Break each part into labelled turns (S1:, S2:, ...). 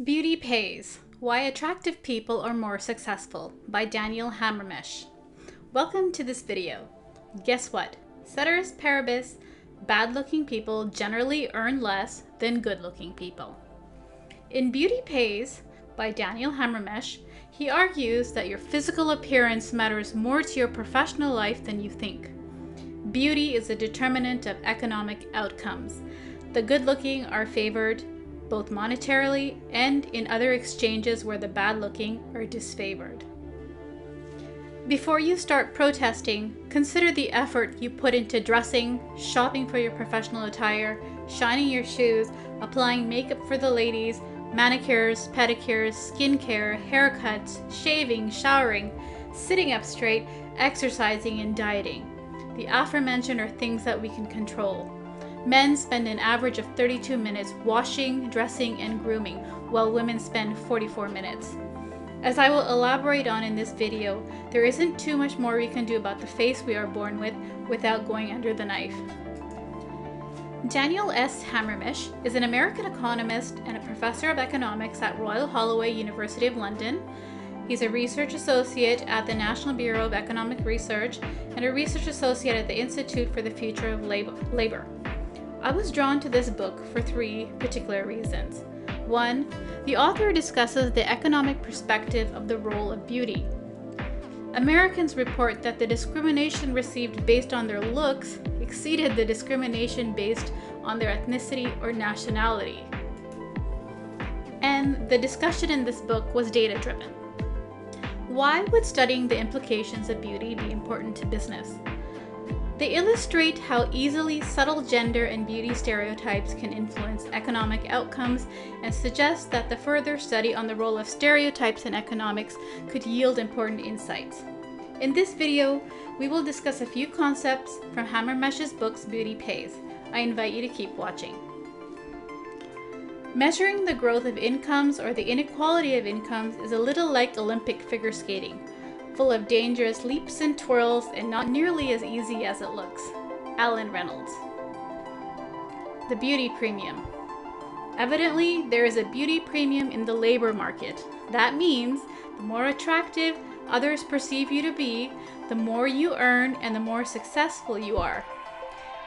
S1: Beauty Pays: Why Attractive People Are More Successful by Daniel Hamermesh. Welcome to this video. Guess what? Ceteris paribus, bad-looking people generally earn less than good-looking people. In Beauty Pays by Daniel Hamermesh, he argues that your physical appearance matters more to your professional life than you think. Beauty is a determinant of economic outcomes. The good-looking are favored both monetarily and in other exchanges where the bad-looking are disfavored. Before you start protesting, consider the effort you put into dressing, shopping for your professional attire, shining your shoes, applying makeup for the ladies, manicures, pedicures, skincare, haircuts, shaving, showering, sitting up straight, exercising, and dieting. The aforementioned are things that we can control. Men spend an average of 32 minutes washing, dressing, and grooming, while women spend 44 minutes. As I will elaborate on in this video, there isn't too much more we can do about the face we are born with without going under the knife. Daniel S. Hamermesh is an American economist and a professor of economics at Royal Holloway, University of London. He's a research associate at the National Bureau of Economic Research and a research associate at the Institute for the Future of Labor. I was drawn to this book for three particular reasons. One, the author discusses the economic perspective of the role of beauty. Americans report that the discrimination received based on their looks exceeded the discrimination based on their ethnicity or nationality. And the discussion in this book was data-driven. Why would studying the implications of beauty be important to business? They illustrate how easily subtle gender and beauty stereotypes can influence economic outcomes and suggest that the further study on the role of stereotypes in economics could yield important insights. In this video, we will discuss a few concepts from Hamermesh's books Beauty Pays. I invite you to keep watching. Measuring the growth of incomes or the inequality of incomes is a little like Olympic figure skating, full of dangerous leaps and twirls and not nearly as easy as it looks. Alan Reynolds. The beauty premium. Evidently, there is a beauty premium in the labor market. That means the more attractive others perceive you to be, the more you earn and the more successful you are.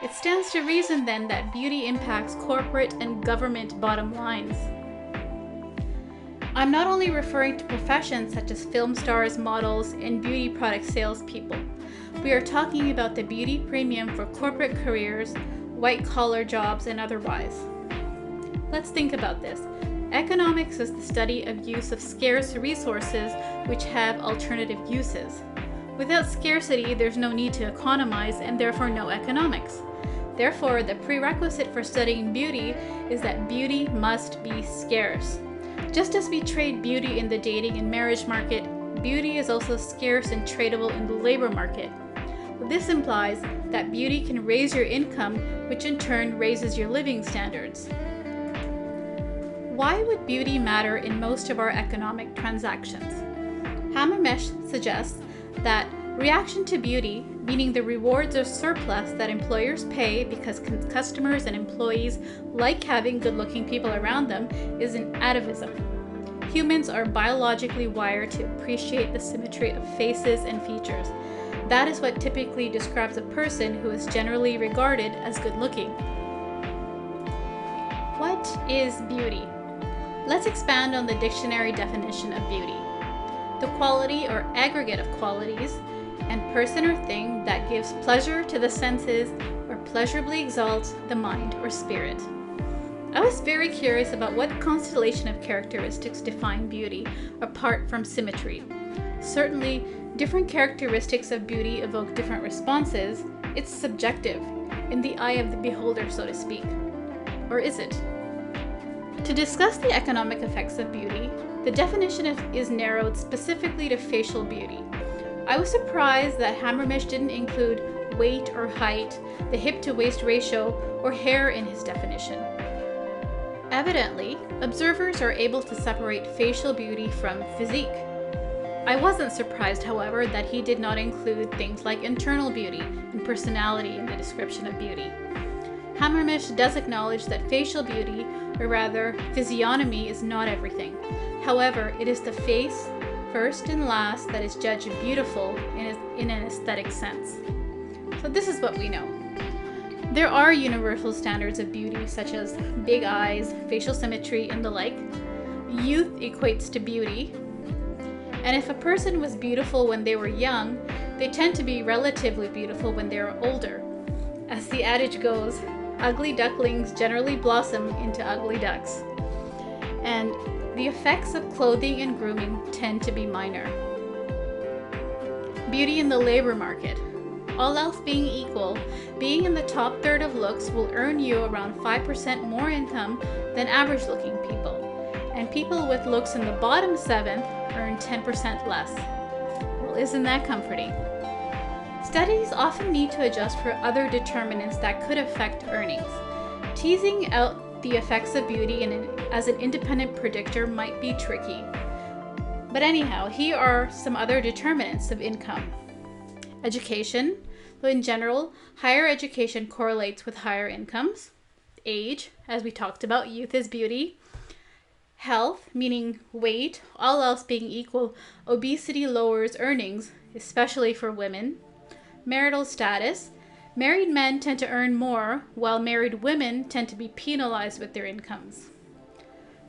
S1: It stands to reason then that beauty impacts corporate and government bottom lines. I'm not only referring to professions such as film stars, models, and beauty product salespeople. We are talking about the beauty premium for corporate careers, white-collar jobs, and otherwise. Let's think about this. Economics is the study of use of scarce resources which have alternative uses. Without scarcity, there's no need to economize and therefore no economics. Therefore, the prerequisite for studying beauty is that beauty must be scarce. Just as we trade beauty in the dating and marriage market, beauty is also scarce and tradable in the labor market. This implies that beauty can raise your income, which in turn raises your living standards. Why would beauty matter in most of our economic transactions? Hamermesh suggests that reaction to beauty, meaning the rewards or surplus that employers pay because customers and employees like having good-looking people around them, is an atavism. Humans are biologically wired to appreciate the symmetry of faces and features. That is what typically describes a person who is generally regarded as good-looking. What is beauty? Let's expand on the dictionary definition of beauty. The quality or aggregate of qualities and person or thing that gives pleasure to the senses or pleasurably exalts the mind or spirit. I was very curious about what constellation of characteristics define beauty apart from symmetry. Certainly, different characteristics of beauty evoke different responses. It's subjective, in the eye of the beholder, so to speak. Or is it? To discuss the economic effects of beauty, the definition is narrowed specifically to facial beauty. I was surprised that Hamermesh didn't include weight or height, the hip-to-waist ratio, or hair in his definition. Evidently, observers are able to separate facial beauty from physique. I wasn't surprised, however, that he did not include things like internal beauty and personality in the description of beauty. Hamermesh does acknowledge that facial beauty, or rather, physiognomy is not everything. However, it is the face, first and last, that is judged beautiful in an aesthetic sense. So this is what we know. There are universal standards of beauty such as big eyes, facial symmetry, and the like. Youth equates to beauty. And if a person was beautiful when they were young, they tend to be relatively beautiful when they are older. As the adage goes, ugly ducklings generally blossom into ugly ducks. And the effects of clothing and grooming tend to be minor. Beauty in the labor market. All else being equal, being in the top third of looks will earn you around 5% more income than average looking people. And people with looks in the bottom seventh earn 10% less. Well, isn't that comforting? Studies often need to adjust for other determinants that could affect earnings. Teasing out the effects of beauty as an independent predictor might be tricky. But anyhow, here are some other determinants of income. Education. So in general, higher education correlates with higher incomes. Age, as we talked about, youth is beauty. Health, meaning weight, all else being equal, obesity lowers earnings, especially for women. Marital status, married men tend to earn more, while married women tend to be penalized with their incomes.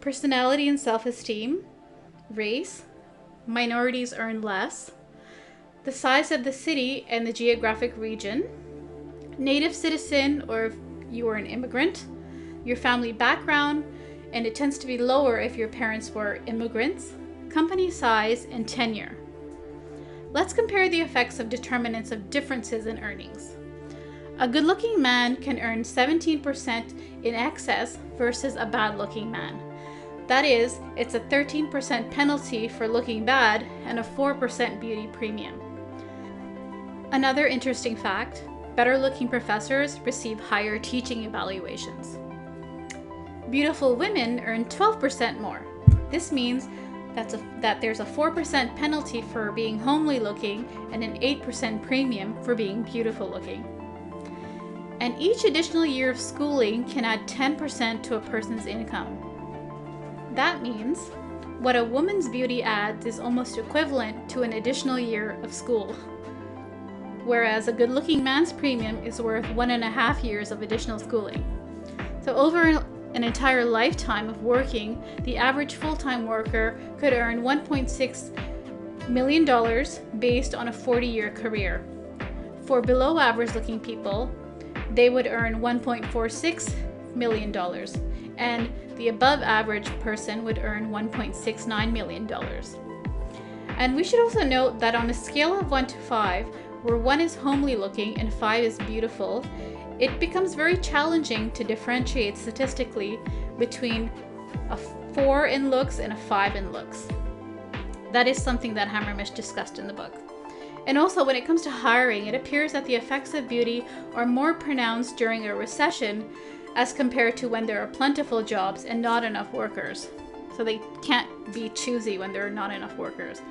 S1: Personality and self-esteem. Race, minorities earn less. The size of the city and the geographic region. Native citizen, or if you are an immigrant. Your family background, and it tends to be lower if your parents were immigrants. Company size and tenure. Let's compare the effects of determinants of differences in earnings. A good-looking man can earn 17% in excess versus a bad-looking man. That is, it's a 13% penalty for looking bad and a 4% beauty premium. Another interesting fact, better-looking professors receive higher teaching evaluations. Beautiful women earn 12% more. This means that there's a 4% penalty for being homely looking and an 8% premium for being beautiful looking. And each additional year of schooling can add 10% to a person's income. That means what a woman's beauty adds is almost equivalent to an additional year of school, whereas a good-looking man's premium is worth 1.5 years of additional schooling. So over an entire lifetime of working, the average full-time worker could earn $1.6 million based on a 40-year career. For below average looking people, they would earn $1.46 million, and the above average person would earn $1.69 million. And we should also note that on a scale of 1 to 5, where 1 is homely looking and 5 is beautiful, it becomes very challenging to differentiate statistically between a 4 in looks and a 5 in looks. That is something that Hamermesh discussed in the book. And also, when it comes to hiring, it appears that the effects of beauty are more pronounced during a recession as compared to when there are plentiful jobs and not enough workers. So they can't be choosy when there are not enough workers.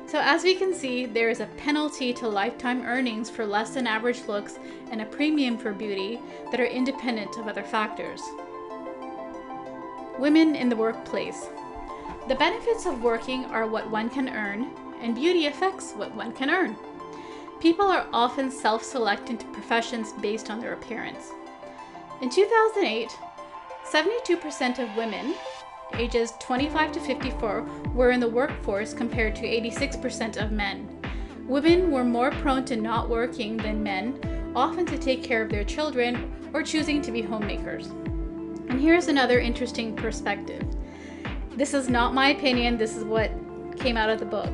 S1: So as we can see, there is a penalty to lifetime earnings for less than average looks and a premium for beauty that are independent of other factors. Women in the workplace. The benefits of working are what one can earn, and beauty affects what one can earn. People are often self-select into professions based on their appearance. In 2008, 72% of women ages 25 to 54 were in the workforce compared to 86% of men. Women were more prone to not working than men, often to take care of their children or choosing to be homemakers. And here's another interesting perspective. This is not my opinion, this is what came out of the book.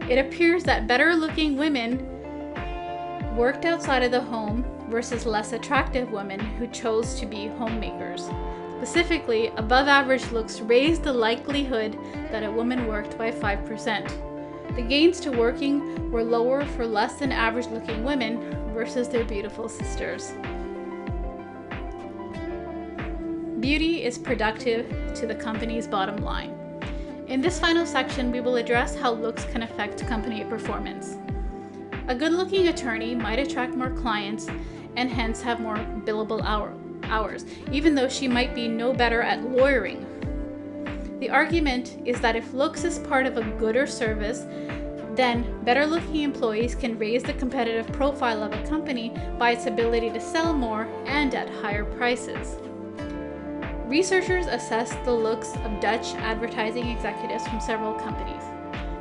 S1: It appears that better looking women worked outside of the home versus less attractive women who chose to be homemakers. Specifically, above average looks raised the likelihood that a woman worked by 5%. The gains to working were lower for less than average looking women versus their beautiful sisters. Beauty is productive to the company's bottom line. In this final section, we will address how looks can affect company performance. A good-looking attorney might attract more clients and hence have more billable hours, even though she might be no better at lawyering. The argument is that if looks is part of a good or service, then better-looking employees can raise the competitive profile of a company by its ability to sell more and at higher prices. Researchers assessed the looks of Dutch advertising executives from several companies.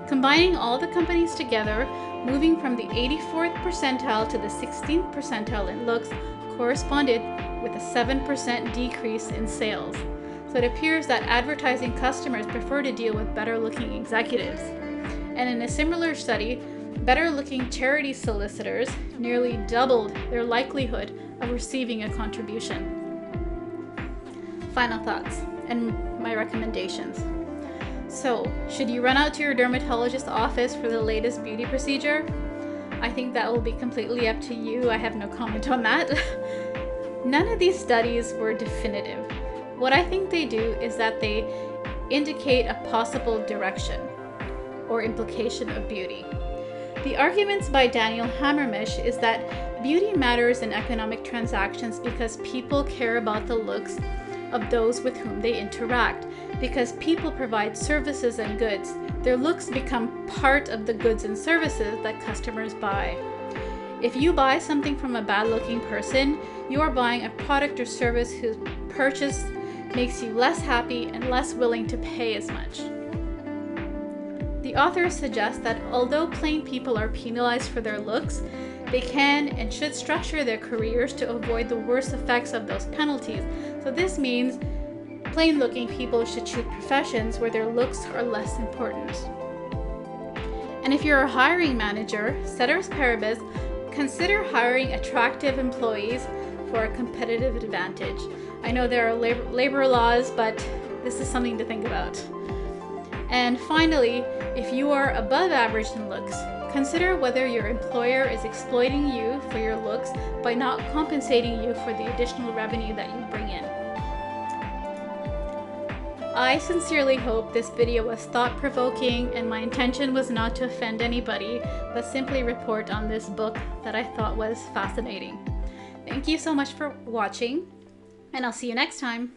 S1: Combining all the companies together, moving from the 84th percentile to the 16th percentile in looks corresponded with a 7% decrease in sales. So it appears that advertising customers prefer to deal with better-looking executives. And in a similar study, better-looking charity solicitors nearly doubled their likelihood of receiving a contribution. Final thoughts and my recommendations. So, should you run out to your dermatologist's office for the latest beauty procedure? I think that will be completely up to you. I have no comment on that. None of these studies were definitive. What I think they do is that they indicate a possible direction or implication of beauty. The arguments by Daniel Hamermesh is that beauty matters in economic transactions because people care about the looks of those with whom they interact. Because people provide services and goods, their looks become part of the goods and services that customers buy. If you buy something from a bad-looking person, you are buying a product or service whose purchase makes you less happy and less willing to pay as much. The authors suggest that although plain people are penalized for their looks, they can and should structure their careers to avoid the worst effects of those penalties. So this means plain-looking people should choose professions where their looks are less important. And if you're a hiring manager, ceteris paribus, consider hiring attractive employees for a competitive advantage. I know there are labor laws, but this is something to think about. And finally, if you are above average in looks, consider whether your employer is exploiting you for your looks by not compensating you for the additional revenue that you bring in. I sincerely hope this video was thought-provoking, and my intention was not to offend anybody, but simply report on this book that I thought was fascinating. Thank you so much for watching, and I'll see you next time.